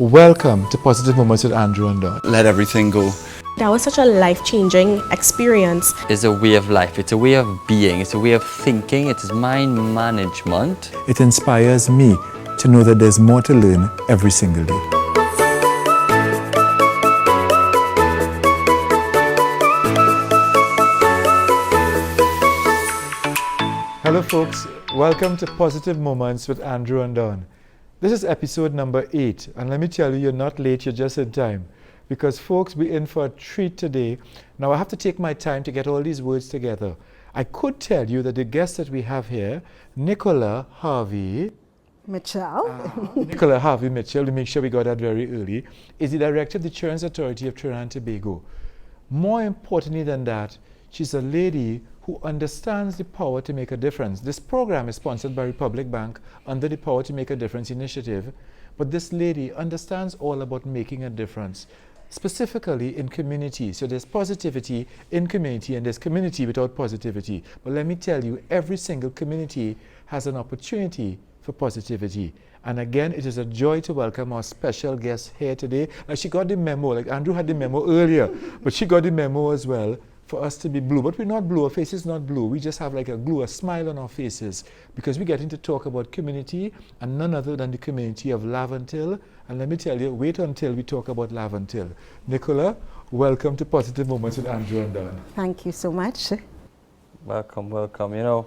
Welcome to Positive Moments with Andrew and Don. Let everything go. That was such a life-changing experience. It's a way of life, it's a way of being, it's a way of thinking, it is mind management. It inspires me to know that there's more to learn every single day. Hello folks, welcome to Positive Moments with Andrew and Don. This is episode number 8, and let me tell you, you're not late, you're just in time. Because folks, we're in for a treat today. Now I have to take my time to get all these words together. I could tell you that the guest that we have here, Nichola Mitchelle. Nichola Harvey-Mitchelle, to make sure we got that very early, is the Director of the Children's Authority of Trinidad and Tobago. More importantly than that, she's a lady who understands the power to make a difference. This program is sponsored by Republic Bank under the Power to Make a Difference initiative, but this lady understands all about making a difference, specifically in community. So there's positivity in community and there's community without positivity. But let me tell you, every single community has an opportunity for positivity. And again, it is a joy to welcome our special guest here today. Now she got the memo, like Andrew had the memo earlier, but she got the memo as well for us to be blue. But we're not blue, our face is not blue. We just have like a smile on our faces because we're getting to talk about community and none other than the community of Laventille. And let me tell you, wait until we talk about Laventille. Nichola, welcome to Positive Moments with Andrew and Don. Thank you so much. Welcome. You know,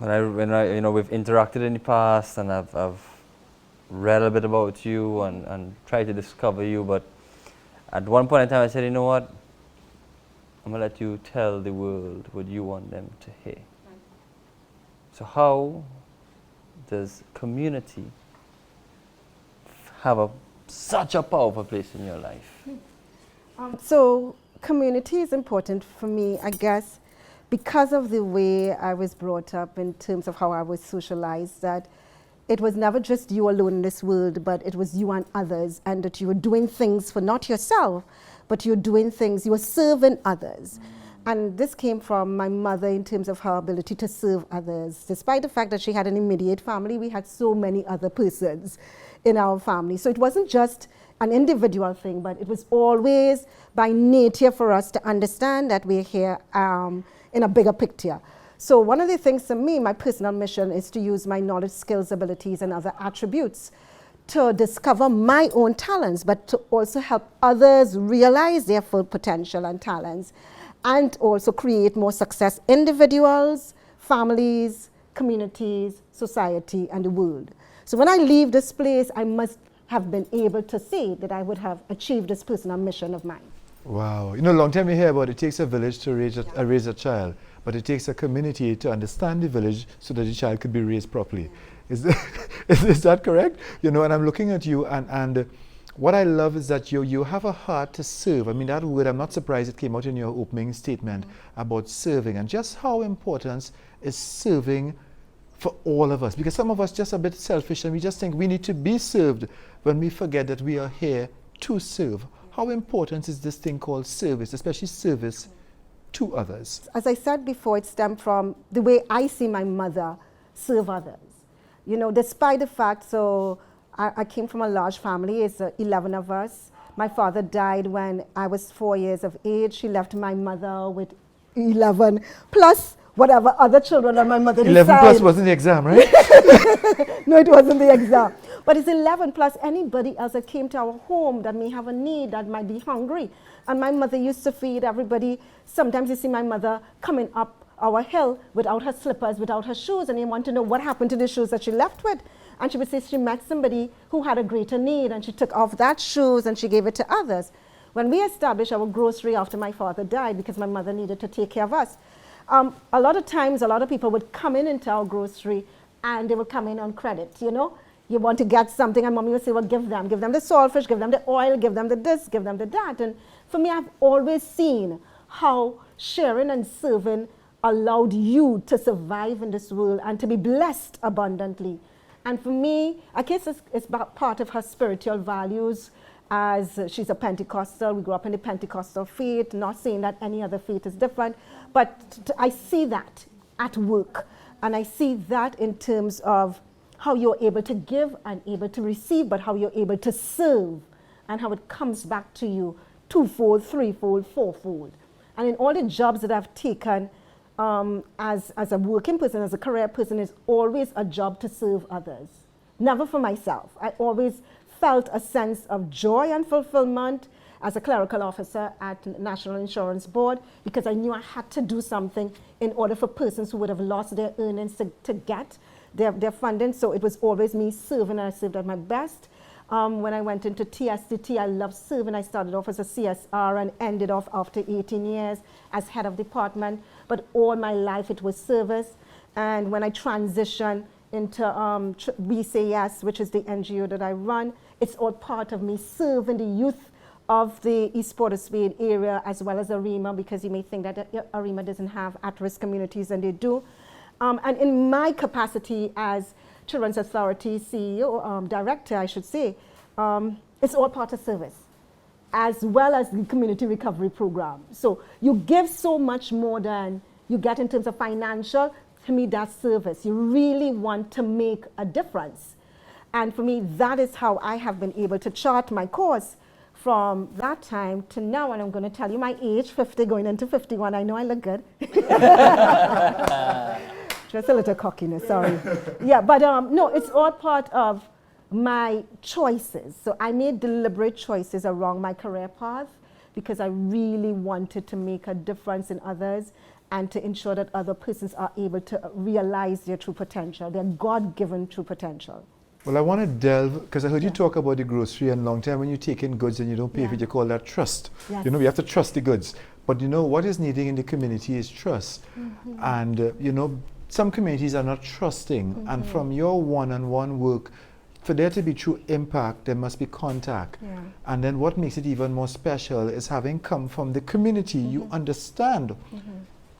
we've interacted in the past and I've read a bit about you and tried to discover you, but at one point in time I said, you know what, I'm going to let you tell the world what you want them to hear. So how does community have such a powerful place in your life? So community is important for me, I guess, because of the way I was brought up in terms of how I was socialized, that it was never just you alone in this world, but it was you and others, and that you were doing things for not yourself, but you're doing things, you were serving others. And this came from my mother in terms of her ability to serve others. Despite the fact that she had an immediate family, we had so many other persons in our family. So it wasn't just an individual thing, but it was always by nature for us to understand that we're here in a bigger picture. So one of the things for me, my personal mission is to use my knowledge, skills, abilities, and other attributes to discover my own talents, but to also help others realize their full potential and talents, and also create more success individuals, families, communities, society, and the world. So when I leave this place, I must have been able to say that I would have achieved this personal mission of mine. Wow. You know, a long time we hear about it takes a village to raise a child, but it takes a community to understand the village so that the child could be raised properly. Is that correct? You know, and I'm looking at you, and what I love is that you have a heart to serve. I mean, that word, I'm not surprised it came out in your opening statement about serving, and just how important is serving for all of us. Because some of us just a bit selfish and we just think we need to be served when we forget that we are here to serve. How important is this thing called service, especially service to others? As I said before, it stemmed from the way I see my mother serve others. You know, despite the fact, so I came from a large family, it's 11 of us. My father died when I was 4 years of age. She left my mother with 11 plus whatever other children that my mother decided. 11 plus wasn't the exam, right? No, it wasn't the exam. But it's 11 plus anybody else that came to our home that may have a need, that might be hungry. And my mother used to feed everybody. Sometimes you see my mother coming up our hill without her slippers, without her shoes, and you want to know what happened to the shoes that she left with. And she would say she met somebody who had a greater need, and she took off that shoes and she gave it to others. When we established our grocery after my father died, because my mother needed to take care of us, a lot of times, a lot of people would come into our grocery and they would come in on credit, you know. You want to get something and mommy would say, well, give them the saltfish, give them the oil, give them the this, give them the that. And for me, I've always seen how sharing and serving allowed you to survive in this world and to be blessed abundantly. And for me, I guess it's part of her spiritual values, as she's a Pentecostal. We grew up in the Pentecostal faith, not saying that any other faith is different, but I see that at work. And I see that in terms of how you're able to give and able to receive, but how you're able to serve and how it comes back to you twofold, threefold, fourfold. And in all the jobs that I've taken as a working person, as a career person, it's always a job to serve others, never for myself. I always felt a sense of joy and fulfillment as a clerical officer at the National Insurance Board, because I knew I had to do something in order for persons who would have lost their earnings to get their funding. So it was always me serving, and I served at my best. When I went into TSTT, I loved serving. I started off as a CSR and ended off after 18 years as head of department. But all my life it was service. And when I transitioned into We Say Yes, which is the NGO that I run, it's all part of me serving the youth of the East Port of Spain area as well as ARIMA, because you may think that ARIMA doesn't have at-risk communities, and they do. And in my capacity as Children's Authority CEO, director, I should say, it's all part of service, as well as the community recovery program. So you give so much more than you get in terms of financial. To me, that's service. You really want to make a difference. And for me, that is how I have been able to chart my course from that time to now. And I'm going to tell you my age, 50 going into 51. I know I look good. Just a little cockiness, sorry. Yeah, but no, it's all part of my choices. So I made deliberate choices around my career path because I really wanted to make a difference in others and to ensure that other persons are able to realize their true potential, their God-given true potential. Well, I want to delve, because I heard you talk about the grocery, and long time when you take in goods and you don't pay for it, you call that trust. Yes. You know, we have to trust the goods. But you know, what is needing in the community is trust. And you know, some communities are not trusting, and from your one-on-one work, for there to be true impact, there must be contact. And then what makes it even more special is having come from the community, you understand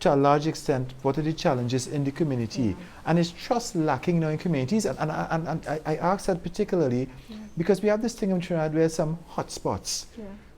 to a large extent what are the challenges in the community. And is trust lacking now in communities? And I ask that particularly because we have this thing in Trinidad where some hotspots,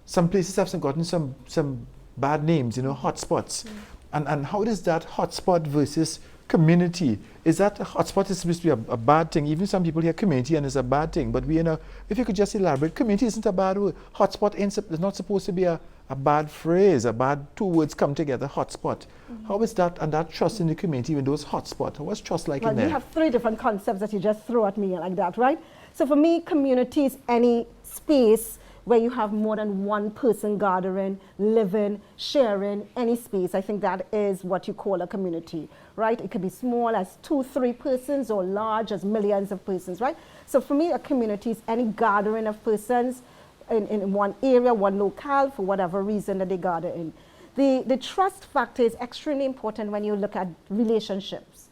some places have gotten some bad names, you know, hotspots. And how does that hotspot versus community, is that a hotspot is supposed to be a bad thing? Even some people hear community and it's a bad thing, but we, you know, if you could just elaborate, community isn't a bad word. Hotspot is not supposed to be a bad phrase, a bad two words come together, hotspot. How is that, and that trust in the community when those hotspots, what's trust like in there? You have three different concepts that you just throw at me like that, right? So for me, community is any space where you have more than one person gathering, living, sharing, any space. I think that is what you call a community, right? It could be small as 2-3 persons or large as millions of persons, right? So for me, a community is any gathering of persons in one area, one locale, for whatever reason that they gather in. The trust factor is extremely important when you look at relationships.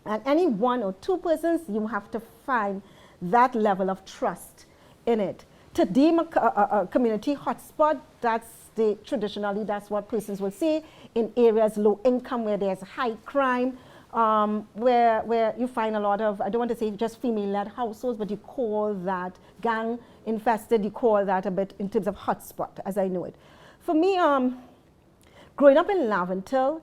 And any 1 or 2 persons, you have to find that level of trust in it. To deem a community hotspot, traditionally that's what persons will say in areas low income where there's high crime, where you find a lot of, I don't want to say just female-led households, but you call that gang infested, you call that a bit in terms of hotspot as I know it. For me, growing up in Laventille,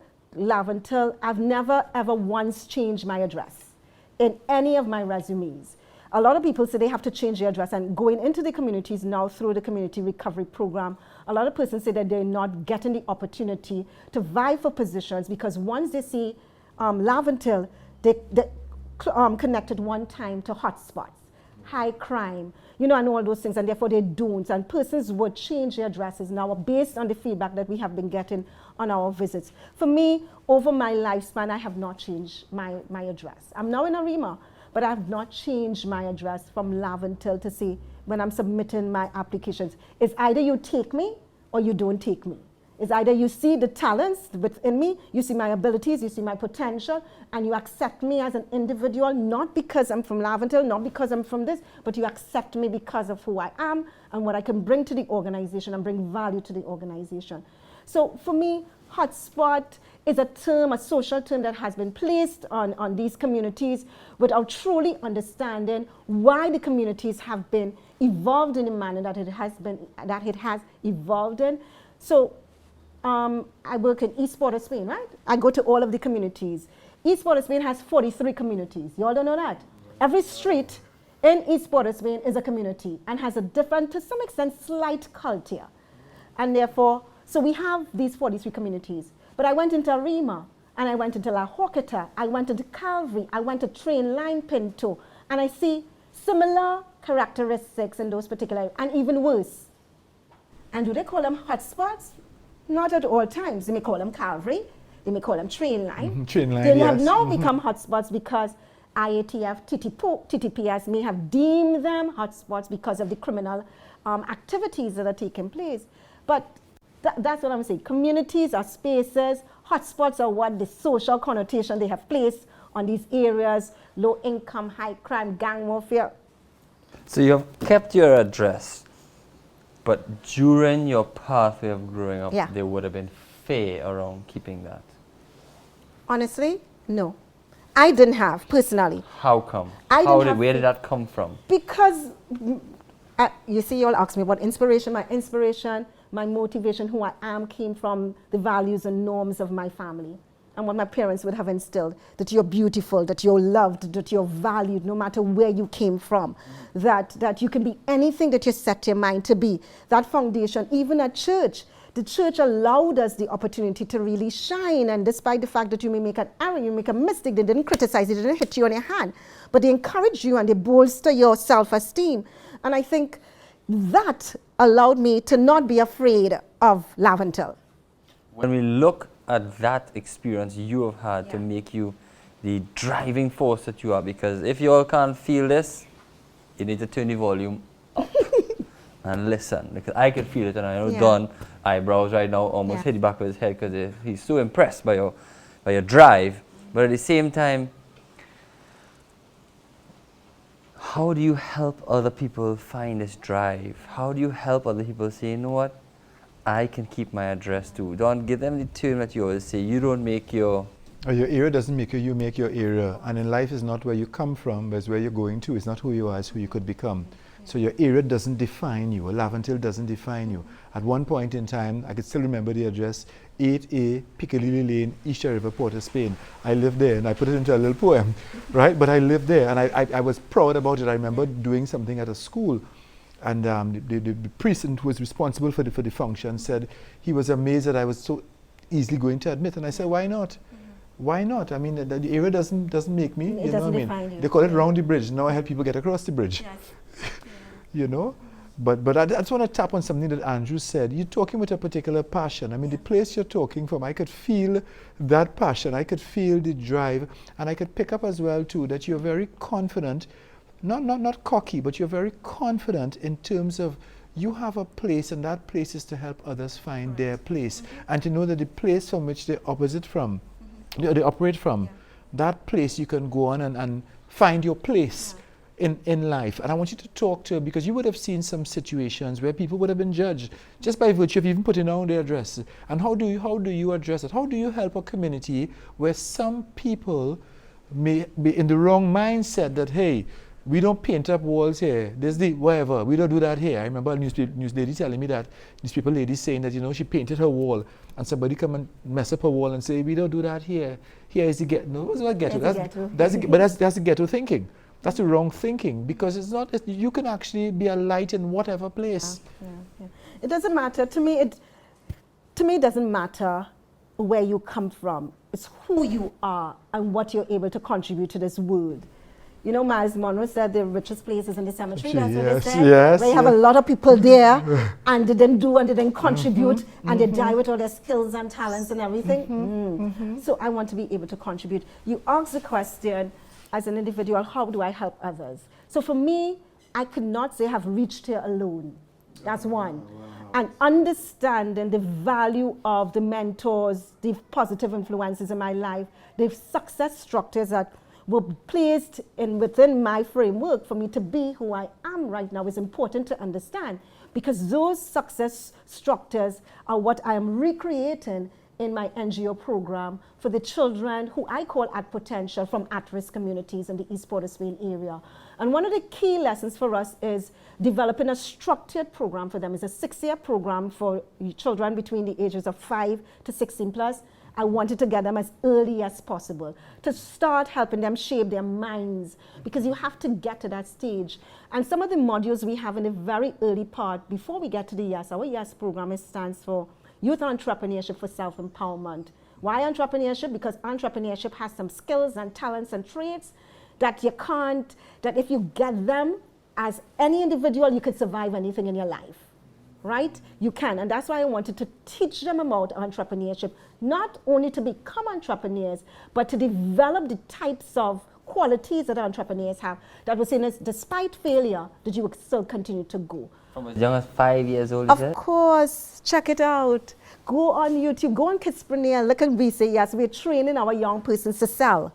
I've never ever once changed my address in any of my resumes. A lot of people say they have to change their address, and going into the communities now through the community recovery program, a lot of persons say that they're not getting the opportunity to vie for positions because once they see Laventille, they connected one time to hotspots, high crime, you know, and all those things, and therefore they don't. And persons would change their addresses now based on the feedback that we have been getting on our visits. For me, over my lifespan, I have not changed my address. I'm now in ARIMA, but I have not changed my address from Laventille to say when I'm submitting my applications. It's either you take me or you don't take me. It's either you see the talents within me, you see my abilities, you see my potential, and you accept me as an individual, not because I'm from Laventille, not because I'm from this, but you accept me because of who I am and what I can bring to the organization and bring value to the organization. So for me, hotspot is a term, a social term that has been placed on these communities without truly understanding why the communities have been evolved in the manner that it has evolved in. So I work in East Port of Spain, right? I go to all of the communities. East Port of Spain has 43 communities. You all don't know that? Every street in East Port of Spain is a community and has a different, to some extent, slight culture. And therefore, so we have these 43 communities. But I went into Arima, and I went into La Horquita, I went into Calvary, I went to Train Line Pinto, and I see similar characteristics in those particular, and even worse. And do they call them hotspots? Not at all times. They may call them Calvary, they may call them Train Line. Train line, They yes. have now become hotspots because IATF, TTPS may have deemed them hotspots because of the criminal activities that are taking place. But that's what I'm saying. Communities are spaces, hotspots are what the social connotation they have placed on these areas, low income, high crime, gang warfare. So you have kept your address, but during your pathway of growing up, Yeah. there would have been fear around keeping that. Honestly, no. I didn't have, personally. How come? Where did that come from? Because, you see, you all ask me about inspiration. My inspiration, my motivation, who I am, came from the values and norms of my family. And what my parents would have instilled, that you're beautiful, that you're loved, that you're valued, no matter where you came from, that you can be anything that you set your mind to be. That foundation, even at church, the church allowed us the opportunity to really shine. And despite the fact that you may make an error, you make a mistake, they didn't criticize you, they didn't hit you on your hand, but they encourage you and they bolster your self-esteem. And I think that allowed me to not be afraid of Laventille. When we look at that experience you have had to make you the driving force that you are, because if you all can't feel this, you need to turn the volume up and listen, because I could feel it, and I know Don eyebrows right now almost hit the back of his head because he's so impressed by your drive. But at the same time, how do you help other people find this drive? How do you help other people say, you know what, I can keep my address too? Don't give them the term that you always say, you don't make your... Your area doesn't make you, you make your area. And in life is not where you come from, but it's where you're going to. It's not who you are, it's who you could become. So your area doesn't define you. Laventille doesn't define you. At one point in time, I could still remember the address, 8A Piccadilly Lane, East River, Port of Spain. I lived there, and I put it into a little poem, right? But I lived there, and I was proud about it. I remember doing something at a school, and the priest who was responsible for the function said he was amazed that I was so easily going to admit. And I said, why not? Why not? I mean, the area doesn't make me. It doesn't define you. They call it round the bridge. Now I help people get across the bridge. Yes. You know? But I just want to tap on something that Andrew said. You're talking with a particular passion. I mean, the place you're talking from, I could feel that passion. I could feel the drive. And I could pick up as well, too, that you're very confident, not cocky, but you're very confident in terms of you have a place, and that place is to help others find their place. And to know that the place from which they operate from, that place you can go on and find your place in life. And I want you to talk to, because you would have seen some situations where people would have been judged just by virtue of even putting down their address. And how do you address it? How do you help a community where some people may be in the wrong mindset that, hey, we don't paint up walls here, there's the whatever, we don't do that here. I remember a news lady telling me that, newspaper lady saying that, you know, she painted her wall and somebody come and mess up her wall and say, we don't do that here. Here is the ghetto. No, it's not ghetto. That's the ghetto thinking. That's the wrong thinking, because it's not, you can actually be a light in whatever place. Yeah. It doesn't matter. To me, it doesn't matter where you come from. It's who you are and what you're able to contribute to this world. You know, Miles Monroe said the richest place is in the cemetery. That's what they said. Yes, where you have a lot of people there and they didn't do and they didn't contribute and they die with all their skills and talents and everything. So I want to be able to contribute. You ask the question, as an individual, how do I help others? So for me, I could not say I've reached here alone. That's one. And understanding the value of the mentors, the positive influences in my life, the success structures that were placed within my framework for me to be who I am right now is important to understand, because those success structures are what I am recreating in my NGO program for the children who I call at potential from at-risk communities in the East Port of Spain area. And one of the key lessons for us is developing a structured program for them. It's a 6-year program for children between the ages of 5 to 16 plus. I wanted to get them as early as possible to start helping them shape their minds, because you have to get to that stage. And some of the modules we have in the very early part, before we get to the YES, our YES program stands for Youth Entrepreneurship for Self-Empowerment. Why entrepreneurship? Because entrepreneurship has some skills and talents and traits that you can't, that if you get them as any individual, you could survive anything in your life. Right? You can, and that's why I wanted to teach them about entrepreneurship, not only to become entrepreneurs, but to develop the types of qualities that entrepreneurs have that will say, despite failure, that you will still continue to go. From as young as 5 years old, Of course, check it out. Go on YouTube, go on Kidspreneur, look and we say, yes, we're training our young persons to sell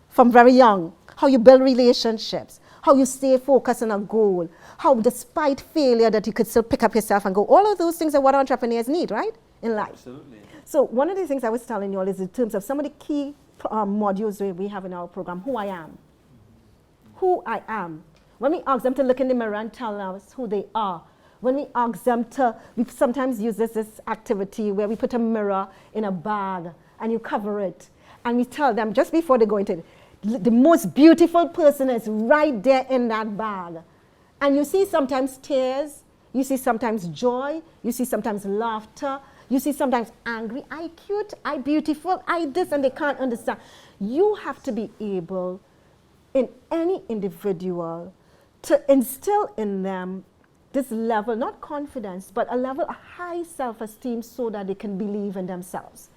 from very young, how you build relationships, how you stay focused on a goal, how despite failure that you could still pick up yourself and go. All of those things are what entrepreneurs need, right, in life. Absolutely. So one of the things I was telling you all is in terms of some of the key modules we have in our program, who I am. Who I am. When we ask them to look in the mirror and tell us who they are, when we ask them to, we sometimes use this activity where we put a mirror in a bag and you cover it, and we tell them just before they go into it, the most beautiful person is right there in that bag. And you see sometimes tears, you see sometimes joy, you see sometimes laughter, you see sometimes angry, I cute, I beautiful, I this, and they can't understand. You have to be able, in any individual, to instill in them this level, not confidence, but a level of high self-esteem so that they can believe in themselves.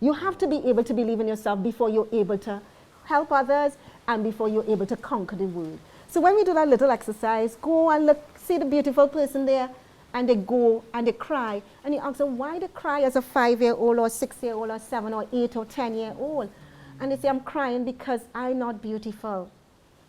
You have to be able to believe in yourself before you're able to help others and before you're able to conquer the world. So when we do that little exercise, go and look, see the beautiful person there, and they go and they cry, and you ask them why they cry as a 5-year-old or 6-year-old or 7 or 8 or 10-year-old. And they say, I'm crying because I'm not beautiful.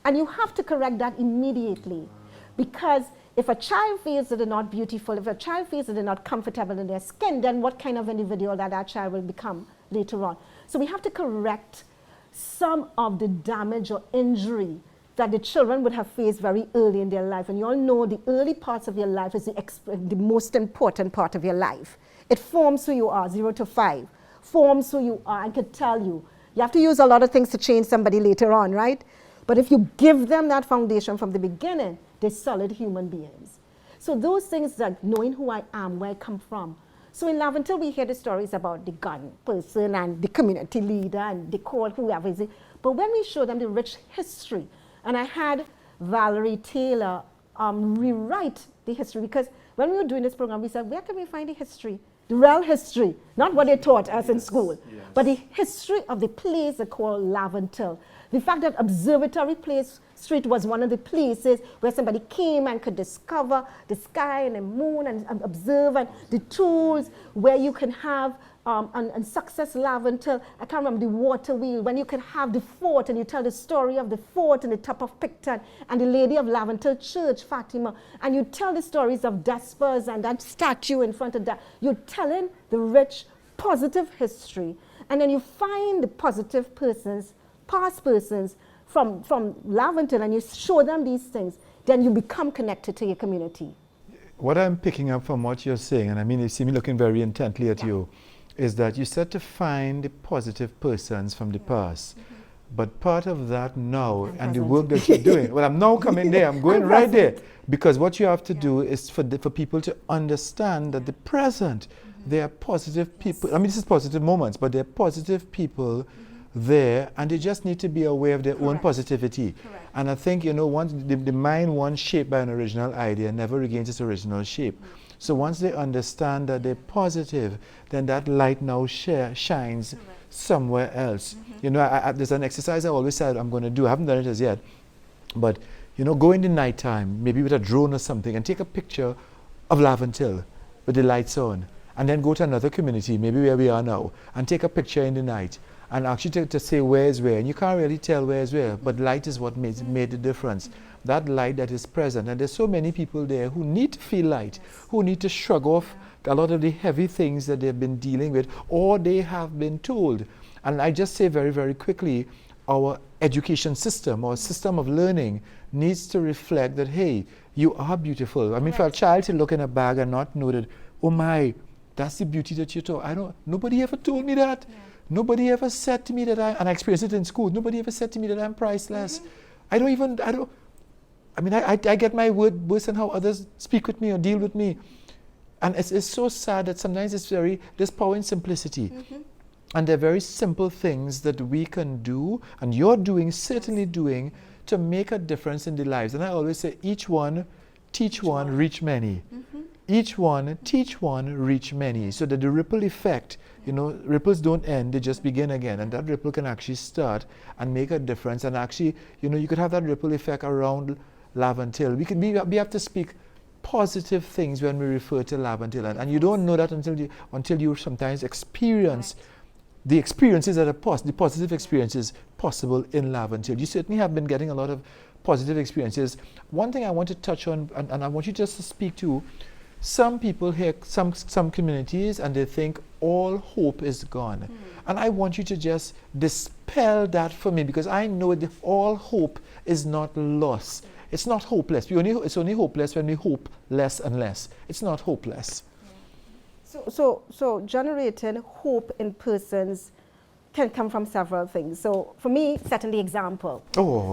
And you have to correct that immediately, because if a child feels that they're not beautiful, if a child feels that they're not comfortable in their skin, then what kind of individual that child will become later on. So we have to correct some of the damage or injury that the children would have faced very early in their life. And you all know the early parts of your life is the most important part of your life. It forms who you are, 0 to 5, forms who you are. I could tell you. You have to use a lot of things to change somebody later on, right? But if you give them that foundation from the beginning, they're solid human beings. So those things, like knowing who I am, where I come from. So in Laventille, we hear the stories about the gun person and the community leader, and they call whoever is it. But when we show them the rich history, and I had Valerie Taylor rewrite the history, because when we were doing this program, we said, where can we find the history? The real history, not what they taught us in school, but the history of the place they call Laventille. The fact that Observatory Place Street was one of the places where somebody came and could discover the sky and the moon and observe, and the tools where you can have and Success Laventille, I can't remember, the water wheel, when you can have the fort and you tell the story of the fort and the top of Picton and the Lady of Laventille Church, Fatima, and you tell the stories of Despers and that statue in front of that. You're telling the rich, positive history, and then you find the positive persons, past persons from Laventille, and you show them these things, then you become connected to your community. What I'm picking up from what you're saying, and I mean, you see me looking very intently at you, is that you said to find the positive persons from the past. But part of that now and the work that you're doing, well, I'm now coming there, I'm going right there. Because what you have to do is for people to understand that the present, there are positive people. I mean, this is positive moments, but there are positive people there, and they just need to be aware of their own positivity. And I think, you know, once the mind once shaped by an original idea never regains its original shape. So once they understand that they're positive, then that light now shines somewhere else. You know, there's an exercise I always said I'm going to do. I haven't done it as yet. But, you know, go in the nighttime, maybe with a drone or something, and take a picture of Laventille with the lights on. And then go to another community, maybe where we are now, and take a picture in the night. And actually to say where is where. And you can't really tell where is where, but light is what made the difference. That light that is present. And there's so many people there who need to feel light, who need to shrug off a lot of the heavy things that they've been dealing with, or they have been told. And I just say very, very quickly, our education system, our system of learning needs to reflect that, hey, you are beautiful. I mean, for a child to look in a bag and not know that, oh my, That's the beauty that you talk. Nobody ever told me that. Yeah. Nobody ever said to me that and I experienced it in school. Nobody ever said to me that I'm priceless. I get my word worse than how others speak with me or deal with me. And it's so sad that sometimes there's power in simplicity. And there are very simple things that we can do, and you're doing, certainly doing, to make a difference in the lives. And I always say, each one, teach one, reach many. Each one, teach one, reach many. So that the ripple effect, ripples don't end, they just begin again. And that ripple can actually start and make a difference. And actually, you could have that ripple effect around Laventille. We have to speak positive things when we refer to Laventille. And you don't know that until you sometimes experience the experiences that are the positive experiences possible in Laventille. You certainly have been getting a lot of positive experiences. One thing I want to touch on, and I want you just to speak to, some people hear some communities and they think all hope is gone. And I want you to just dispel that for me, because I know that all hope is not lost. It's not hopeless. It's only hopeless when we hope less and less. It's not hopeless. So generating hope in persons can come from several things. So for me, setting the example.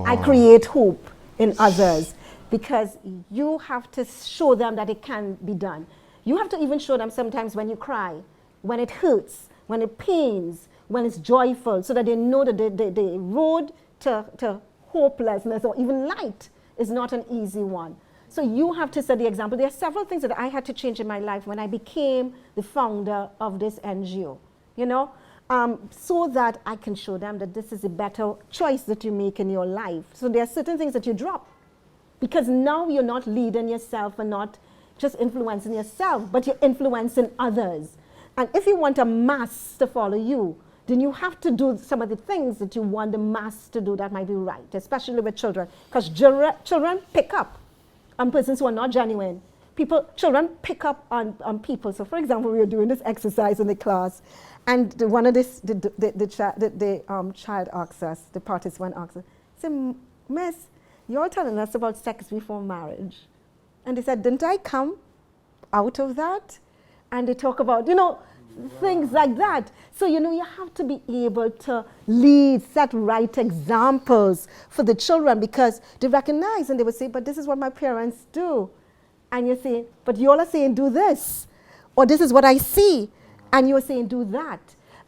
I create hope in others, because you have to show them that it can be done. You have to even show them sometimes when you cry, when it hurts, when it pains, when it's joyful, so that they know that the road to hopelessness or even light is not an easy one. So you have to set the example. There are several things that I had to change in my life when I became the founder of this NGO, so that I can show them that this is a better choice that you make in your life. So there are certain things that you drop, because now you're not leading yourself and not just influencing yourself, but you're influencing others. And if you want a mass to follow you, then you have to do some of the things that you want the mass to do that might be right, especially with children, because children pick up on persons who are not genuine. Children pick up on people. So for example, we were doing this exercise in the class, and one of the child asked us, the participant asked us, said, Miss, you're telling us about sex before marriage. And they said, didn't I come out of that? And they talk about, things like that. So, you have to be able to lead, set right examples for the children, because they recognize and they would say, but this is what my parents do. And you say, but you all are saying do this, or this is what I see, and you're saying do that.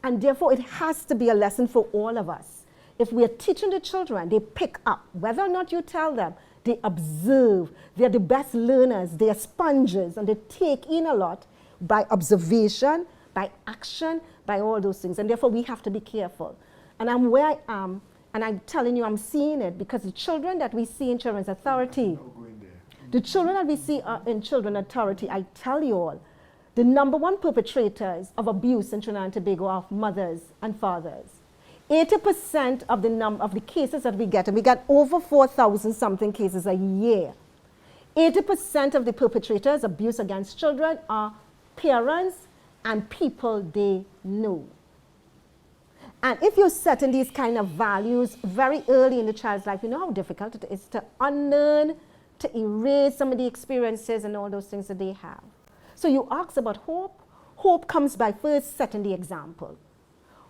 And therefore, it has to be a lesson for all of us. If we are teaching the children, they pick up. Whether or not you tell them, they observe. They're the best learners. They are sponges, and they take in a lot by observation, by action, by all those things. And therefore, we have to be careful. And I'm where I am, and I'm telling you, I'm seeing it, because the children that we see in Children's Authority, the children that we see in Children's Authority, I tell you all, the #1 perpetrators of abuse in Trinidad and Tobago are mothers and fathers. 80% of the cases that we get, and we get over 4,000 something cases a year, 80% of the perpetrators of abuse against children are parents and people they know. And if you're setting these kind of values very early in the child's life, you know how difficult it is to unlearn, to erase some of the experiences and all those things that they have. So you ask about hope. Hope comes by first setting the example.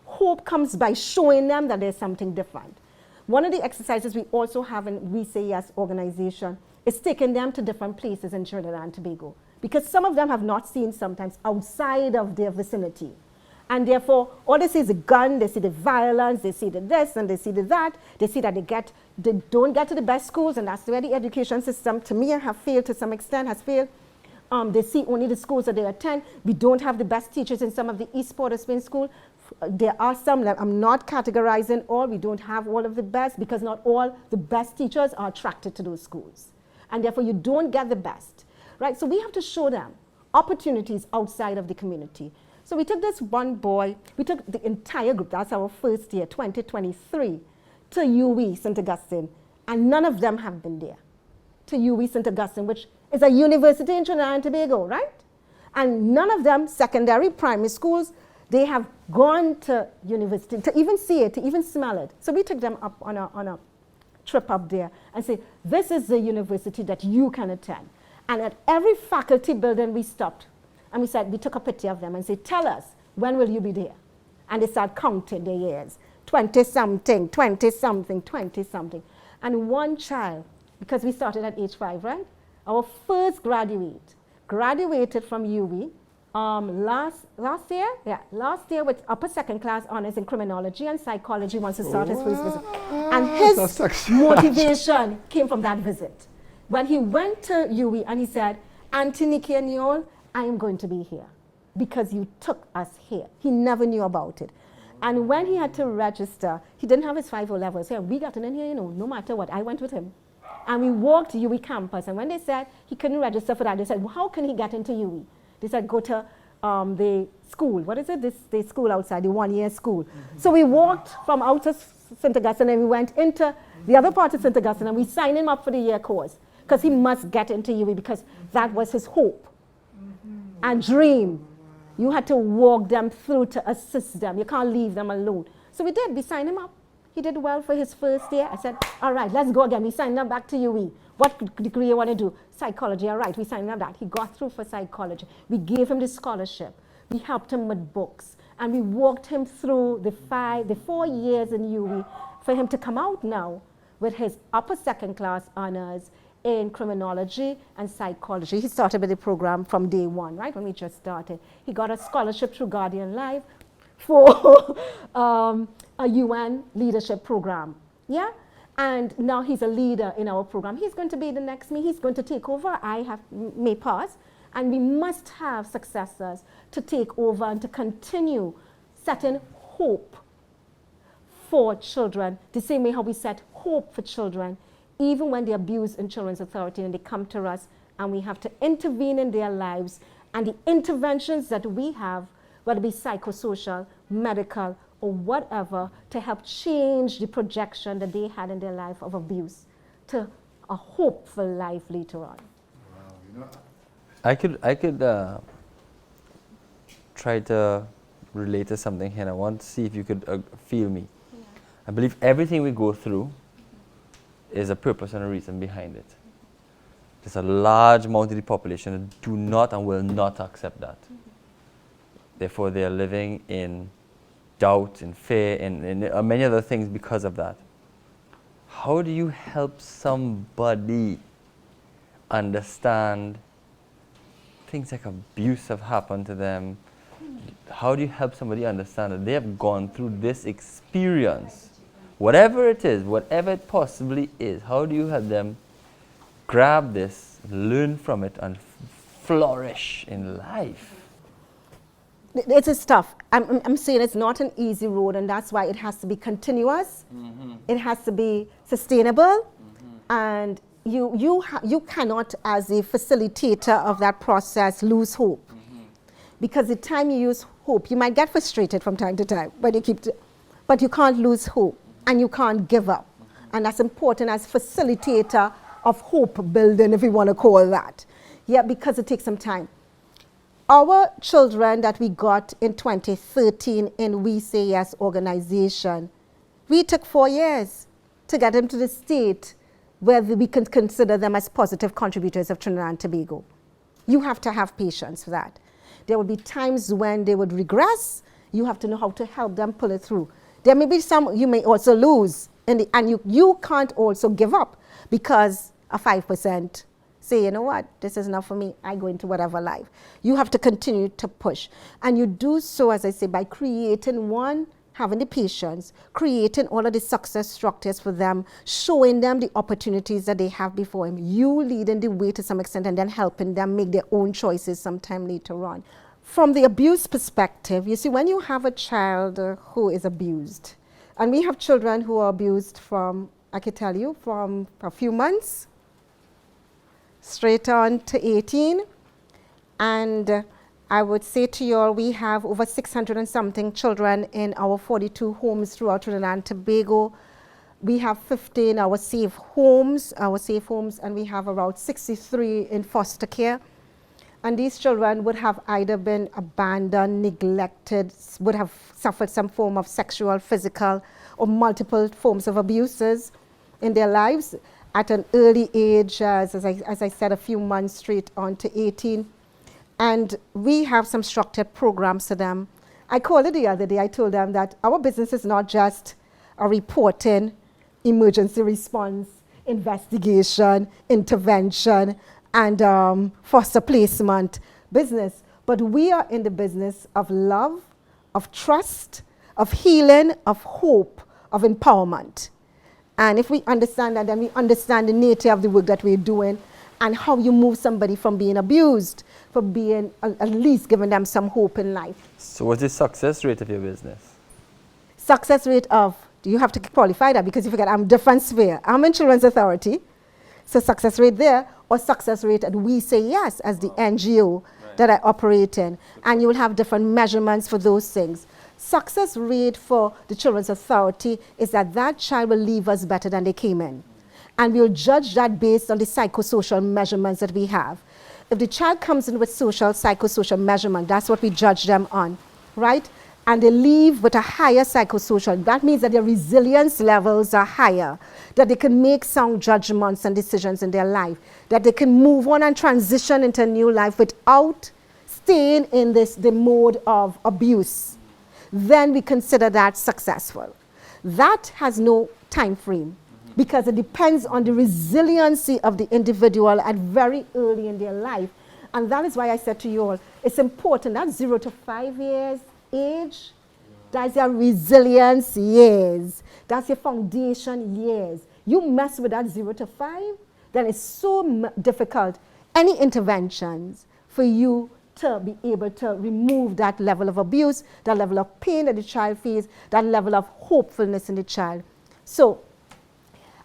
Hope comes by showing them that there's something different. One of the exercises we also have in We Say Yes organization is taking them to different places in Trinidad and Tobago, because some of them have not seen sometimes outside of their vicinity. And therefore, all they see is a gun, they see the violence, they see the this and they see the that. They see that they don't get to the best schools, and that's where the education system, to me, have failed to some extent, has failed. They see only the schools that they attend. We don't have the best teachers in some of the East Port of Spain school. There are some, I'm not categorizing all, we don't have all of the best, because not all the best teachers are attracted to those schools. And therefore, you don't get the best, right? So we have to show them opportunities outside of the community. So we took this one boy, we took the entire group, that's our first year, 2023, to UWE St. Augustine, and none of them have been there, to UWE St. Augustine, which is a university in Trinidad and Tobago, right? And none of them, secondary, primary schools, they have gone to university to even see it, to even smell it. So we took them up on a trip up there and say, this is the university that you can attend. And at every faculty building we stopped, And we took a picture of them and said, tell us, when will you be there? And they start counting their years, 20-something, 20-something, 20-something. And one child, because we started at age 5, right? Our first graduated from UWI last year? Yeah, last year with upper second class honors in criminology and psychology wants to start his first visit. And his motivation came from that visit. When he went to UWI and he said, Auntie Nikki and Yol, I am going to be here because you took us here. He never knew about it. And when he had to register, he didn't have his 5 levels. So we got in here, you know, no matter what. I went with him. And we walked to UWI campus. And when they said he couldn't register for that, they said, well, how can he get into UWI? They said, go to the school. What is it? The school outside, the one-year school. So we walked from out of St. Augustine and we went into the other part of St. Augustine and we signed him up for the year course because he must get into UWI because that was his hope and dream. You had to walk them through to assist them. You can't leave them alone. So we did. We signed him up. He did well for his first year. I said, all right, let's go again. We signed him back to UWI. What degree you want to do? Psychology. All right, we signed him back. He got through for psychology. We gave him the scholarship. We helped him with books. And we walked him through the 4 years in UWI for him to come out now with his upper second class honors in criminology and psychology. He started with the program from day one, right, when we just started. He got a scholarship through Guardian Life for a UN leadership program, yeah? And now he's a leader in our program. He's going to be the next me. He's going to take over. May pass, and we must have successors to take over and to continue setting hope for children, the same way how we set hope for children even when they're abused in Children's Authority and they come to us and we have to intervene in their lives, and the interventions that we have, whether it be psychosocial, medical, or whatever, to help change the projection that they had in their life of abuse to a hopeful life later on. Wow, you know, I could try to relate to something here. I want to see if you could feel me. Yeah. I believe everything we go through is a purpose and a reason behind it. There's a large amount of the population that do not and will not accept that. Therefore, they are living in doubt, in fear, and many other things because of that. How do you help somebody understand things like abuse have happened to them? How do you help somebody understand that they have gone through this experience? Whatever it is, whatever it possibly is, how do you help them grab this, learn from it, and flourish in life? It's tough. I'm saying it's not an easy road, and that's why it has to be continuous. It has to be sustainable, and you cannot, as a facilitator of that process, lose hope. Because the time you use hope, you might get frustrated from time to time, but you can't lose hope, and you can't give up. And that's important as facilitator of hope building, if you want to call that. Yeah, because it takes some time. Our children that we got in 2013 in We Say Yes organization, we took 4 years to get them to the state where we can consider them as positive contributors of Trinidad and Tobago. You have to have patience for that. There will be times when they would regress. You have to know how to help them pull it through. There may be some you may also lose, and you can't also give up because a 5% say, you know what, this is not for me, I go into whatever life. You have to continue to push. And you do so, as I say, by creating having the patience, creating all of the success structures for them, showing them the opportunities that they have before them, you leading the way to some extent and then helping them make their own choices sometime later on. From the abuse perspective, you see, when you have a child who is abused, and we have children who are abused from, I can tell you, from a few months straight on to 18, and I would say to you all, we have over 600 and something children in our 42 homes throughout Trinidad and Tobago. We have 15 our safe homes, and we have around 63 in foster care. And these children would have either been abandoned, neglected, would have suffered some form of sexual, physical, or multiple forms of abuses in their lives at an early age, as I said, a few months straight on to 18. And we have some structured programs for them. I called it the other day. I told them that our business is not just a reporting, emergency response, investigation, intervention, and foster placement business. But we are in the business of love, of trust, of healing, of hope, of empowerment. And if we understand that, then we understand the nature of the work that we're doing and how you move somebody from being abused, from being at least giving them some hope in life. So what's the success rate of your business? Success rate of, you have to qualify that, because you forget I'm different sphere. I'm in Children's Authority, so success rate there, or success rate at We Say Yes as the NGO that I operate in. And you will have different measurements for those things. Success rate for the Children's Authority is that that child will leave us better than they came in. And we'll judge that based on the psychosocial measurements that we have. If the child comes in with psychosocial measurement, that's what we judge them on, right? And they leave with a higher psychosocial, that means that their resilience levels are higher, that they can make sound judgments and decisions in their life, that they can move on and transition into a new life without staying in the mode of abuse. Then we consider that successful. That has no time frame, because it depends on the resiliency of the individual at very early in their life. And that is why I said to you all, it's important that 0 to 5 years age, that's your resilience years, that's your foundation years. You mess with that 0 to 5, then it's so difficult. Any interventions for you to be able to remove that level of abuse, that level of pain that the child feels, that level of hopefulness in the child. So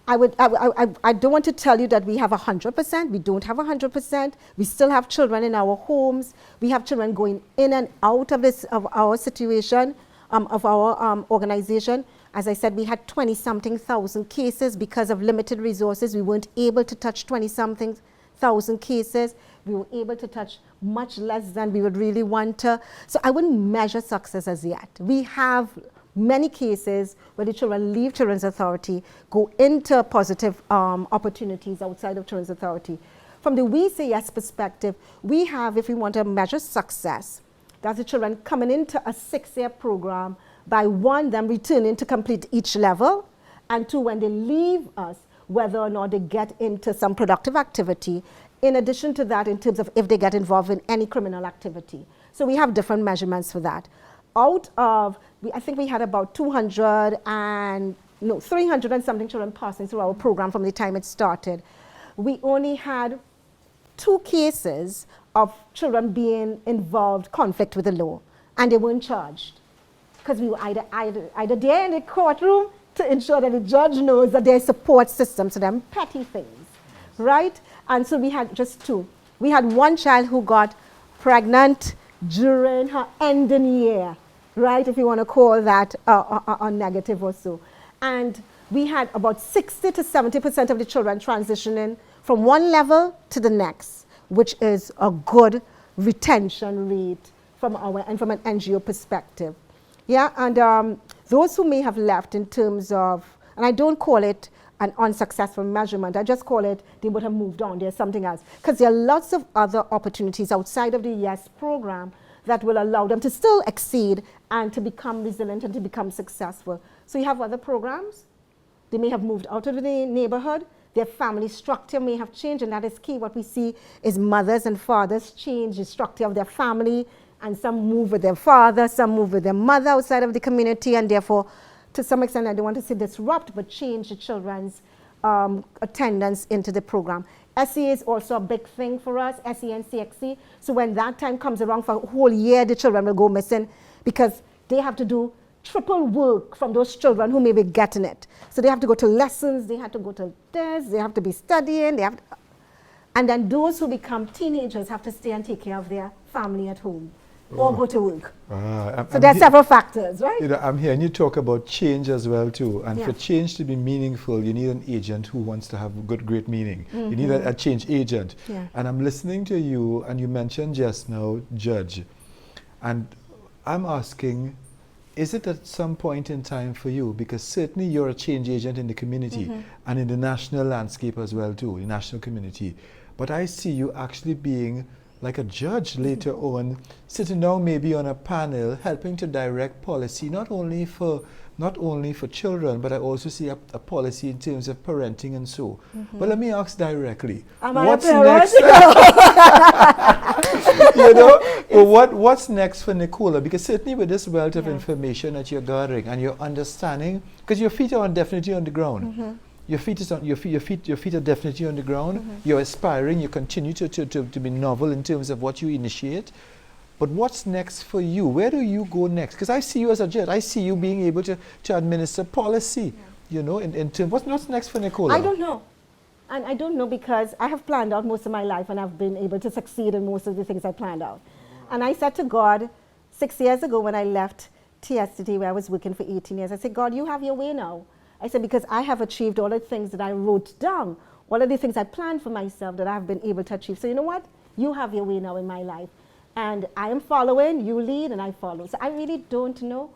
I don't want to tell you that we have 100%. We don't have 100%. We still have children in our homes. We have children going in and out of our situation, of our organization. As I said, we had 20-something thousand cases because of limited resources. We weren't able to touch 20-something thousand cases. We were able to touch much less than we would really want to. So I wouldn't measure success as yet. We have many cases where the children leave Children's Authority, go into positive opportunities outside of Children's Authority. From the We Say Yes perspective, we have, if we want to measure success, that's the children coming into a 6-year program, by 1, them returning to complete each level, and 2, when they leave us, whether or not they get into some productive activity, in addition to that, in terms of if they get involved in any criminal activity. So we have different measurements for that. Out of, I think we had about 300 and something children passing through our program from the time it started. We only had 2 cases of children being involved, conflict with the law, and they weren't charged. Because we were either there in the courtroom to ensure that the judge knows that there's support systems to them, petty things, right? And so we had just 2. We had 1 child who got pregnant during her ending year, right, if you want to call that a negative or so. And we had about 60 to 70% of the children transitioning from one level to the next, which is a good retention rate from an NGO perspective. Yeah, and those who may have left in terms of, and I don't call it an unsuccessful measurement, I just call it they would have moved on, there's something else. Because there are lots of other opportunities outside of the YES program that will allow them to still exceed and to become resilient and to become successful. So you have other programs, they may have moved out of the neighborhood, their family structure may have changed, and that is key. What we see is mothers and fathers change the structure of their family, and some move with their father, some move with their mother outside of the community, and therefore, to some extent, I don't want to say disrupt, but change the children's attendance into the program. SE is also a big thing for us, SE and CXC. So when that time comes around for a whole year, the children will go missing because they have to do triple work from those children who may be getting it. So they have to go to lessons, they have to go to this, they have to be studying, they have to, and then those who become teenagers have to stay and take care of their family at home. Or go to work. So there are several factors, right? You know, I'm hearing you talk about change as well too. And for change to be meaningful, you need an agent who wants to have great meaning. You need a change agent. And I'm listening to you, and you mentioned just now judge. And I'm asking, is it at some point in time for you? Because certainly you're a change agent in the community and in the national landscape as well too, the national community. But I see you actually being like a judge later on, sitting down maybe on a panel, helping to direct policy, not only for children, but I also see a policy in terms of parenting and so. But let me ask directly, what's next? You know, well, what's next for Nichola? Because certainly with this wealth of information that you're gathering and you're understanding, because your feet are definitely on the ground. Your feet are definitely on the ground. You're aspiring. You continue to be novel in terms of what you initiate. But what's next for you? Where do you go next? Because I see you as a judge. I see you being able to administer policy. You know, in terms. What's next for Nichola? I don't know. And I don't know because I have planned out most of my life and I've been able to succeed in most of the things I planned out. And I said to God 6 years ago when I left TSTT, where I was working for 18 years, I said, God, you have your way now. I said, because I have achieved all the things that I wrote down, all of the things I planned for myself that I've been able to achieve. So you know what? You have your way now in my life. And I am following, you lead, and I follow. So I really don't know.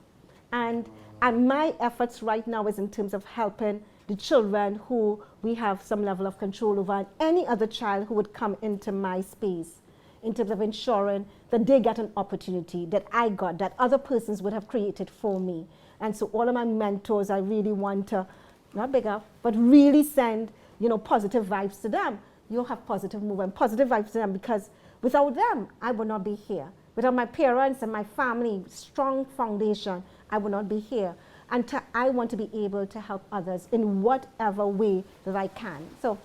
And my efforts right now is in terms of helping the children who we have some level of control over, and any other child who would come into my space, in terms of ensuring that they get an opportunity that I got, that other persons would have created for me. And so all of my mentors, I really want to, not big up, but really send, you know, positive vibes to them. You'll have positive movement, positive vibes to them, because without them, I would not be here. Without my parents and my family, strong foundation, I would not be here. And I want to be able to help others in whatever way that I can. So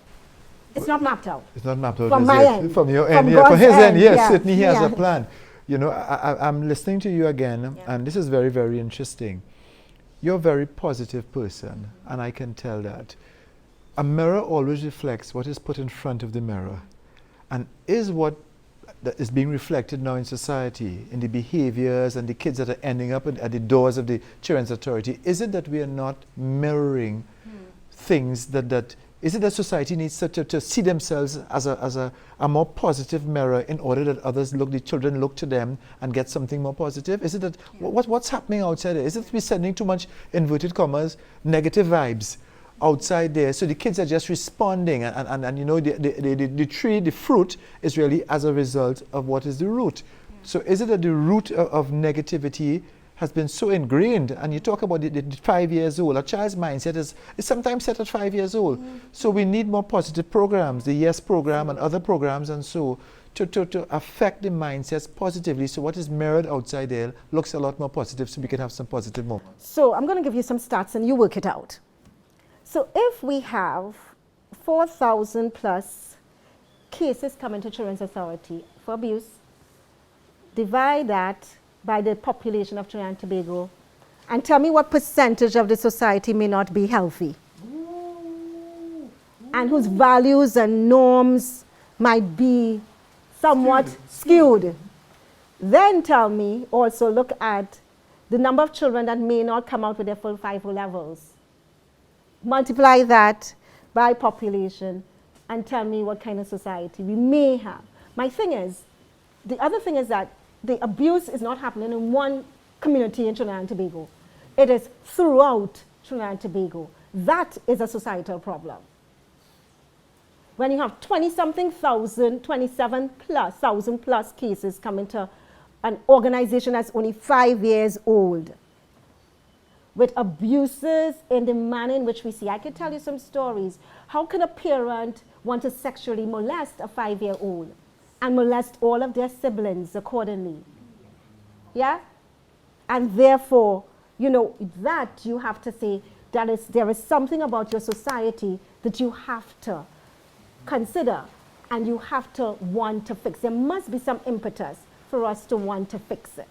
it's not mapped out. It's not mapped out from my end. From your from end, yeah. From his end, yes, yeah. certainly he has a plan. You know, I'm listening to you again, and this is very, very interesting. You're a very positive person, and I can tell that. A mirror always reflects what is put in front of the mirror, and is what that is being reflected now in society, in the behaviors and the kids that are ending up at the doors of the Children's Authority. Is it that we are not mirroring things that is it that society needs to see themselves as a more positive mirror in order that others look, the children look to them and get something more positive? Is it that what's happening outside there? Is it we're sending too much, inverted commas, negative vibes outside there, so the kids are just responding, and you know, the tree, the fruit is really as a result of what is the root. So is it that the root of negativity has been so ingrained, and you talk about the 5 years old, a child's mindset is sometimes set at 5 years old. So we need more positive programs, the YES program and other programs, and so to affect the mindsets positively, so what is mirrored outside there looks a lot more positive, so we can have some positive moments. So I'm going to give you some stats and you work it out. So if we have 4,000 plus cases coming to Children's Authority for abuse, divide that by the population of Trinidad and Tobago, and tell me what percentage of the society may not be healthy, and whose values and norms might be somewhat skewed. Then tell me, also look at the number of children that may not come out with their full 5 O levels. Multiply that by population and tell me what kind of society we may have. My thing is, the other thing is that the abuse is not happening in one community in Trinidad and Tobago. It is throughout Trinidad and Tobago. That is a societal problem. When you have 20-something thousand, 27,000 plus cases coming to an organization that's only 5 years old, with abuses in the manner in which we see. I can tell you some stories. How can a parent want to sexually molest a 5-year-old and molest all of their siblings accordingly? Yeah? And therefore, you know, that you have to say that there is something about your society that you have to consider and you have to want to fix. There must be some impetus for us to want to fix it.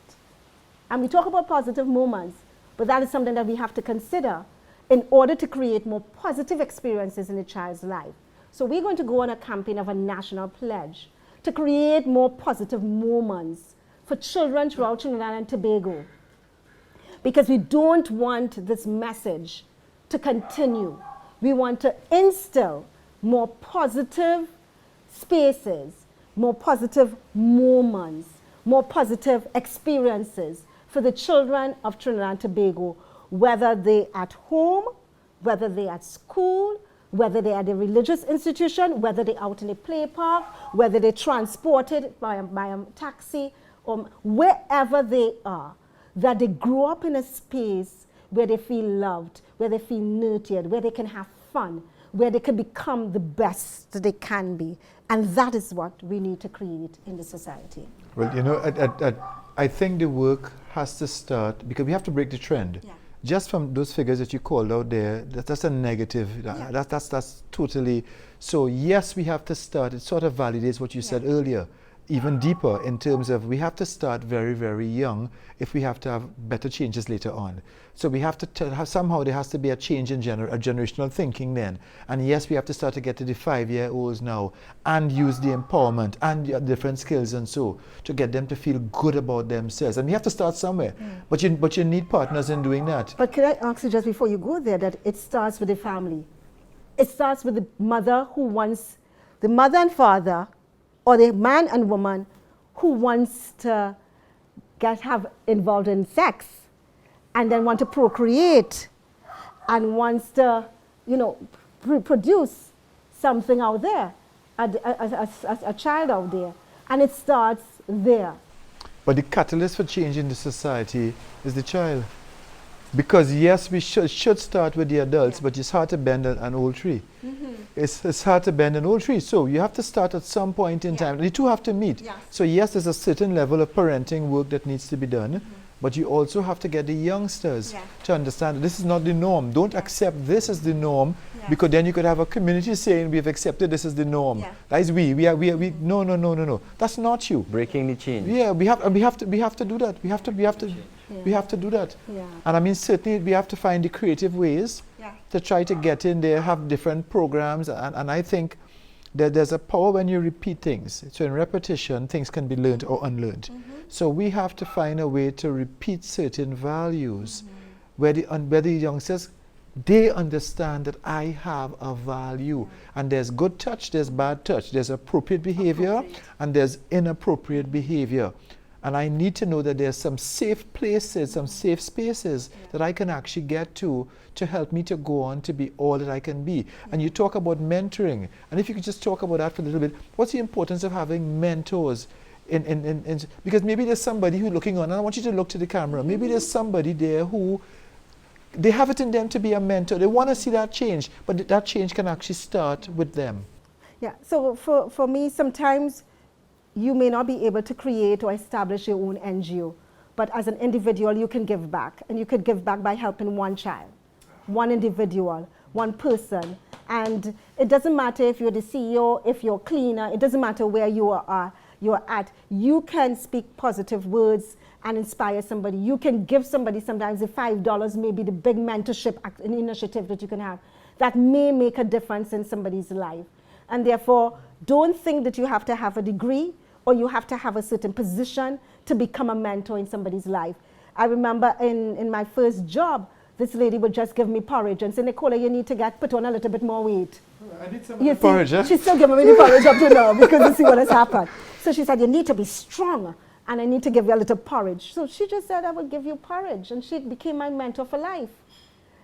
And we talk about positive moments, but that is something that we have to consider in order to create more positive experiences in a child's life. So we're going to go on a campaign of a national pledge to create more positive moments for children throughout Trinidad and Tobago. Because we don't want this message to continue. We want to instill more positive spaces, more positive moments, more positive experiences for the children of Trinidad and Tobago, whether they're at home, whether they're at school, whether they're at a religious institution, whether they're out in a play park, whether they're transported by a taxi, or wherever they are, that they grow up in a space where they feel loved, where they feel nurtured, where they can have fun, where they can become the best that they can be. And that is what we need to create in the society. Well, you know, I think the work has to start, because we have to break the trend. Yeah. Just from those figures that you called out there, that's a negative. Yeah. That's totally. So yes, we have to start. It sort of validates what you said earlier, even deeper in terms of we have to start very, very young if we have to have better changes later on. So we have to have somehow there has to be a change in generational thinking then. And yes, we have to start to get to the 5-year-olds now and use the empowerment and the different skills and so to get them to feel good about themselves. And we have to start somewhere. But you need partners in doing that. But can I ask you just before you go there that it starts with the family. It starts with the mother who wants, the mother and father, or the man and woman who wants to have involved in sex and then want to procreate and wants to, you know, produce something out there, a child out there. And it starts there. But the catalyst for change in the society is the child. Because yes, we should start with the adults, but it's hard to bend an old tree. It's hard to bend an old tree. So you have to start at some point in time. The two have to meet. Yes. So yes, there's a certain level of parenting work that needs to be done, but you also have to get the youngsters to understand that this is not the norm. Don't accept this as the norm, because then you could have a community saying we've accepted this as the norm. That is we. No. That's not you. Breaking the chain. Yeah, we have to do that. We have to do that. Yeah. And I mean, certainly we have to find the creative ways to try to get in there, have different programs. And I think that there's a power when you repeat things. So in repetition, things can be learned or unlearned. So we have to find a way to repeat certain values where the youngsters, they understand that I have a value. And there's good touch, there's bad touch. There's appropriate behavior and there's inappropriate behavior. And I need to know that there's some safe places, some safe spaces that I can actually get to help me to go on to be all that I can be. And you talk about mentoring. And if you could just talk about that for a little bit, what's the importance of having mentors? Because maybe there's somebody who's looking on, and I want you to look to the camera. Maybe there's somebody there who, they have it in them to be a mentor. They want to see that change, but that change can actually start with them. Yeah, so for me, sometimes you may not be able to create or establish your own NGO, but as an individual, you can give back. And you could give back by helping one child, one individual, one person. And it doesn't matter if you're the CEO, if you're a cleaner, it doesn't matter where you're at. You can speak positive words and inspire somebody. You can give somebody sometimes the $5, maybe the big mentorship initiative that you can have. That may make a difference in somebody's life. And therefore, don't think that you have to have a degree or you have to have a certain position to become a mentor in somebody's life. I remember in my first job, this lady would just give me porridge and say, Nichola, you need to put on a little bit more weight. I need some porridge, huh? She's still giving me the porridge up to now because you see what has happened. So she said, you need to be strong and I need to give you a little porridge. So she just said, I will give you porridge. And she became my mentor for life.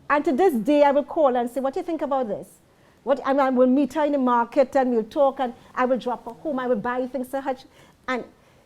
And to this day, I will call her and say, what do you think about this? I will meet her in the market and we'll talk and I will drop her home. I will buy things to her. And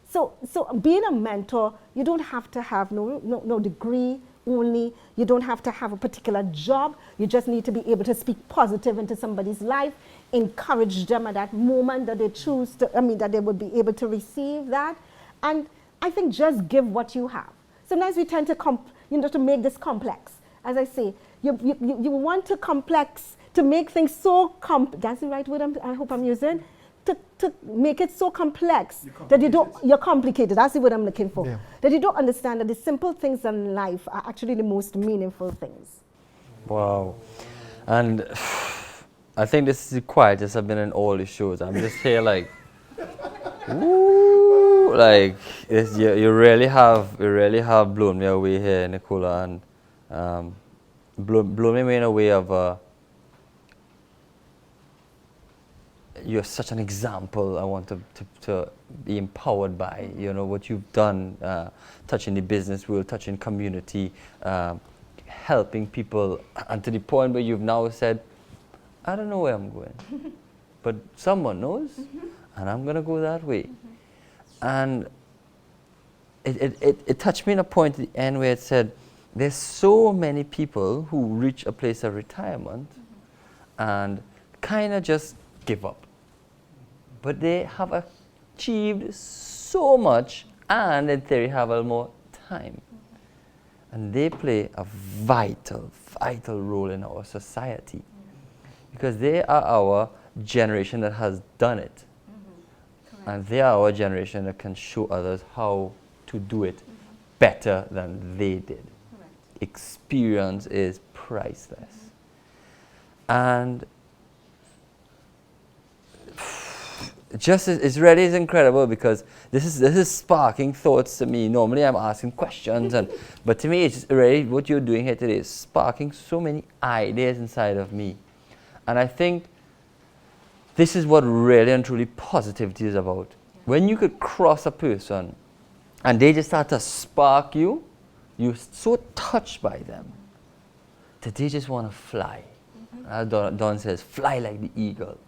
so being a mentor, you don't have to have no degree only. You don't have to have a particular job. You just need to be able to speak positive into somebody's life, encourage them at that moment that they choose to, that they would be able to receive that. And I think just give what you have. Sometimes we tend to, to make this complex. As I say, you want to make things so that's the right word I hope I'm using, to make it so complex that you're complicated, that's the word I'm looking for, that you don't understand that the simple things in life are actually the most meaningful things. Wow. And I think this is the quietest I've been in all the shows. I'm just here like, woo, like you really have blown me away here, Nichola, and blown me away in a way of you're such an example I want to be empowered by, what you've done, touching the business world, touching community, helping people, and to the point where you've now said, I don't know where I'm going, but someone knows, and I'm going to go that way. And it touched me in a point at the end where it said, there's so many people who reach a place of retirement and kind of just give up. But they have achieved so much and in theory have a little more time. And they play a vital, vital role in our society. Because they are our generation that has done it. And they are our generation that can show others how to do it better than they did. Experience is priceless. And just it really is incredible because this is sparking thoughts to me. Normally I'm asking questions, but to me it's just really what you're doing here today is sparking so many ideas inside of me. And I think this is what really and truly positivity is about. When you could cross a person and they just start to spark you, you're so touched by them that they just want to fly. As Don says, fly like the eagle.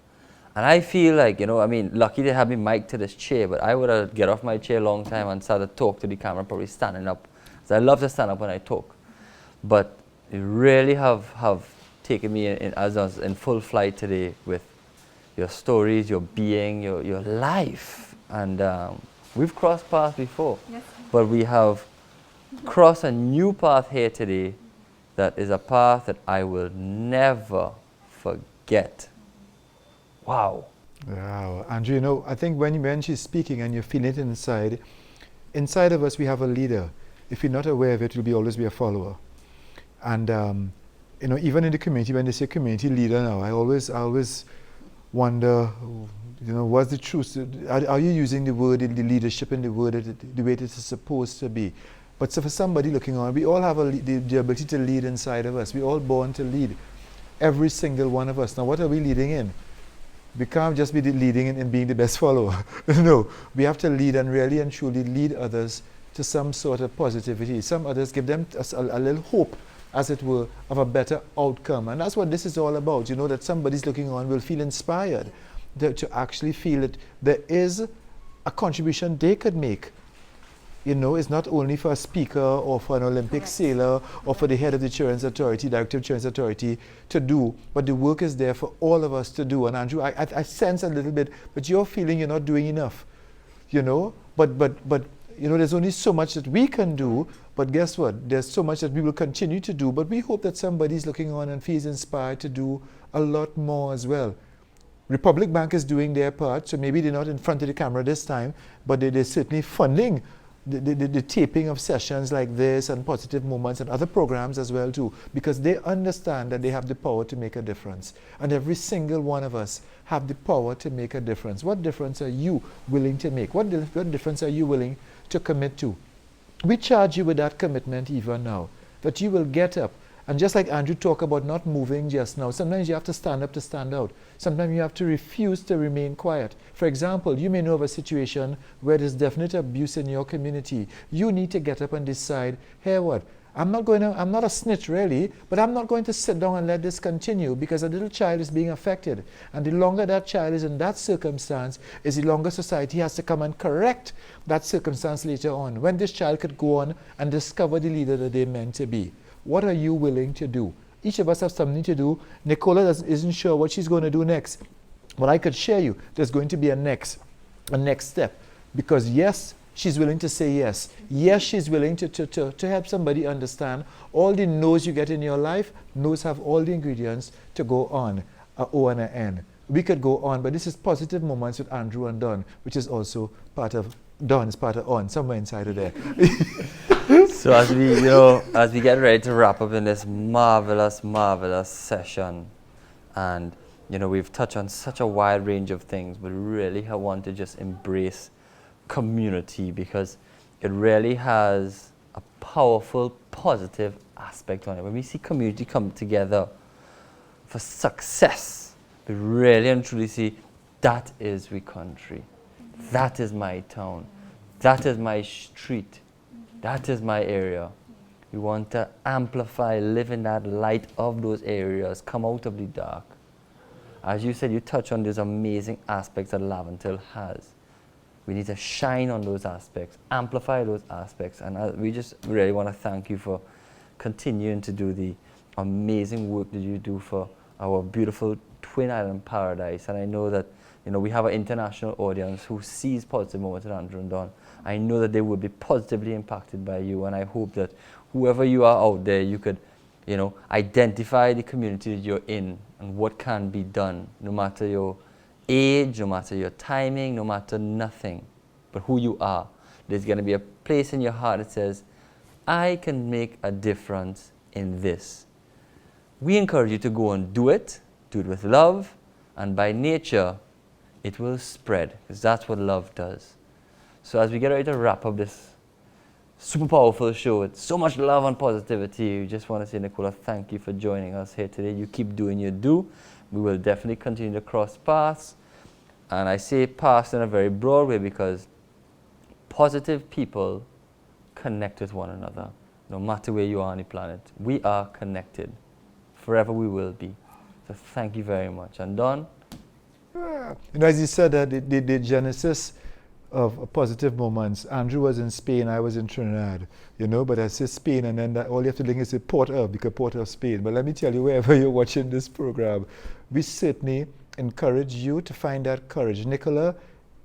And I feel like, lucky they have me mic'd to this chair, but I would have get off my chair a long time and started to talk to the camera, probably standing up. So I love to stand up when I talk. But you really have taken me in full flight today with your stories, your being, your life. And we've crossed paths before, but we have crossed a new path here today that is a path that I will never forget. Wow. Wow. Andrew, I think when she's speaking and you feel it inside of us we have a leader. If you're not aware of it, you'll always be a follower. And even in the community, when they say community leader now, I always wonder, what's the truth? Are you using the word, the leadership in the word, the way it is supposed to be? But so for somebody looking on, we all have the ability to lead inside of us. We're all born to lead. Every single one of us. Now, what are we leading in? We can't just be leading in being the best follower. No, we have to lead and really and truly lead others to some sort of positivity. Some others give them a little hope, as it were, of a better outcome. And that's what this is all about. That somebody's looking on will feel inspired to actually feel that there is a contribution they could make. It's not only for a speaker or for an Olympic sailor or for the head of the Children's Authority, Director of Children's Authority to do, but the work is there for all of us to do. And Andrew, I sense a little bit, but you're feeling you're not doing enough, but there's only so much that we can do, but guess what? There's so much that we will continue to do, but we hope that somebody's looking on and feels inspired to do a lot more as well. Republic Bank is doing their part, so maybe they're not in front of the camera this time, but they're certainly funding the taping of sessions like this and Positive Moments and other programs as well too, because they understand that they have the power to make a difference. And every single one of us have the power to make a difference. What difference are you willing to make? What difference are you willing to commit to? We charge you with that commitment even now, that you will get up. And just like Andrew talked about not moving just now, sometimes you have to stand up to stand out. Sometimes you have to refuse to remain quiet. For example, you may know of a situation where there's definite abuse in your community. You need to get up and decide, hey, what? I'm not a snitch really, but I'm not going to sit down and let this continue because a little child is being affected. And the longer that child is in that circumstance, is the longer society has to come and correct that circumstance later on, when this child could go on and discover the leader that they're meant to be. What are you willing to do? Each of us have something to do. Nichola isn't sure what she's going to do next. But I could share you, there's going to be a next step. Because yes, she's willing to say yes. Yes, she's willing to help somebody understand all the no's you get in your life. No's have all the ingredients to go on, a O and an N. We could go on, but this is Positive Moments with Andrew and Don, which is also part of Don's part of On, somewhere inside of there. So as we get ready to wrap up in this marvelous, marvelous session, and we've touched on such a wide range of things, but really I want to just embrace community because it really has a powerful, positive aspect on it. When we see community come together for success, we really and truly see that is we country, that is my town, that is my street. That is my area. We want to amplify, live in that light of those areas, come out of the dark. as you said, you touch on these amazing aspects that Laventille has. We need to shine on those aspects, amplify those aspects, and we just really want to thank you for continuing to do the amazing work that you do for our beautiful Twin Island paradise. And I know that we have an international audience who sees Positive Moments with Andrew and Don. I know that they will be positively impacted by you, and I hope that whoever you are out there, you could identify the community that you're in and what can be done, no matter your age, no matter your timing, no matter nothing, but who you are. There's going to be a place in your heart that says, I can make a difference in this. We encourage you to go and do it with love, and by nature, it will spread, because that's what love does. So as we get ready to wrap up this super powerful show with so much love and positivity, we just want to say, Nichola, thank you for joining us here today. You keep doing your do. We will definitely continue to cross paths. And I say paths in a very broad way because positive people connect with one another, no matter where you are on the planet. We are connected. Forever we will be. So thank you very much. And Don? As you said, the genesis of Positive Moments, Andrew was in Spain, I was in Trinidad, but I say Spain, and then all you have to link is the Port of Spain. But let me tell you, wherever you're watching this program, we certainly encourage you to find that courage. Nichola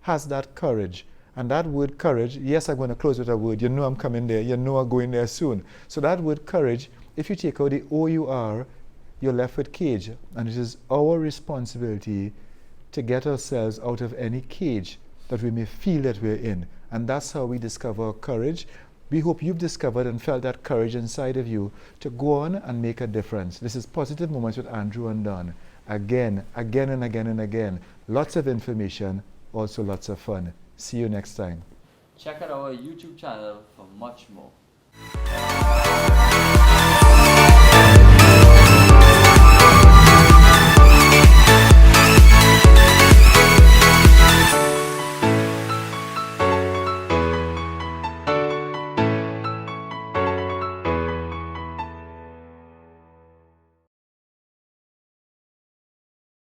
has that courage. And that word courage, yes, I'm going to close with a word. I'm coming there. I'm going there soon. So that word courage, if you take out the O-U-R, you're left with cage. And it is our responsibility to get ourselves out of any cage that we may feel that we're in. And that's how we discover courage. We hope you've discovered and felt that courage inside of you to go on and make a difference. This is Positive Moments with Andrew and Don. Again and again and again. Lots of information, also lots of fun. See you next time. Check out our YouTube channel for much more.